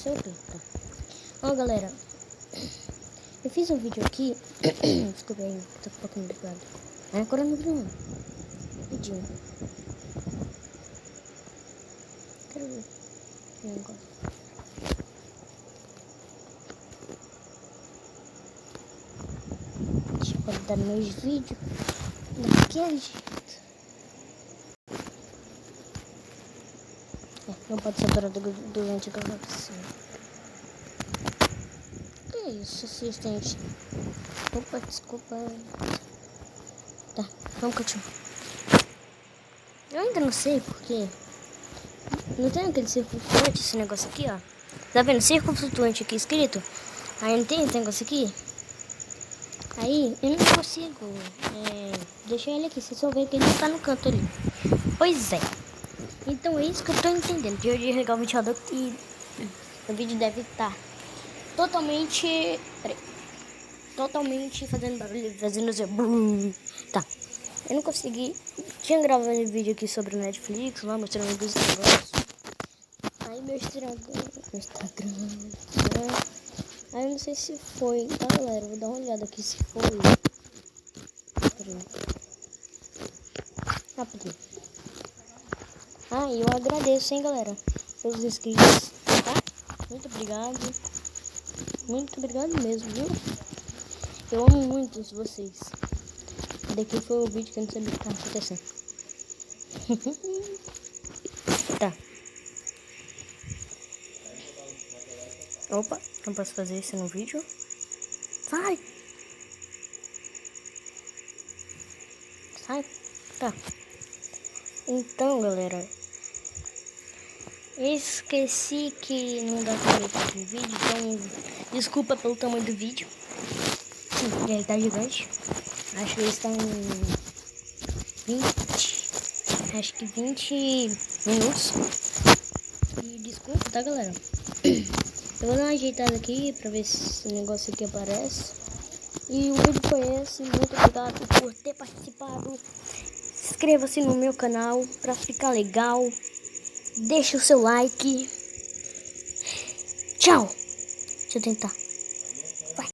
sei o que. Tá. Ó, galera, eu fiz um vídeo aqui. Desculpa aí, tô um pouquinho ligado. Agora não viu, não. Vidinho. Quero ver o negócio. Deixa eu guardar meus vídeos daquele jeito. Não pode ser adorado durante a gravação. Que isso, assistente? Opa, desculpa. Tá, vamos continuar. Eu ainda não sei porque. Não tem aquele círculo flutuante, esse negócio aqui, ó. Tá vendo? Círculo flutuante aqui escrito. Aí não tem esse negócio aqui. Aí eu não consigo deixar ele aqui. Vocês só ver que ele está no canto ali. Pois é. Então é isso que eu tô entendendo. De hoje ligar o ventilador e o vídeo deve estar totalmente. Peraí. Totalmente fazendo barulho, fazendo assim. Tá. Eu não consegui. Tinha gravado um vídeo aqui sobre o Netflix, lá mostrando alguns negócios. Aí meu Instagram. Aí eu não sei se foi, tá, galera? Vou dar uma olhada aqui se foi. Peraí. Rapidinho. Ah, e eu agradeço, hein, galera, pelos inscritos, tá? Muito obrigado. Muito obrigado mesmo, viu? Eu amo muito vocês. Daqui foi o vídeo que eu não sabia o que estava acontecendo. Tá. Opa, não posso fazer isso no vídeo. Sai! Sai! Tá. Então, galera, esqueci que não dá pra ver aqui o vídeo, então desculpa pelo tamanho do vídeo. Ele tá gigante. Acho que ele está em 20 minutos. E desculpa, tá, galera? Eu vou dar uma ajeitada aqui pra ver se esse negócio aqui aparece. E o vídeo foi esse. Muito obrigado por ter participado. Inscreva-se no meu canal pra ficar legal. Deixa o seu like. Tchau. Deixa eu tentar.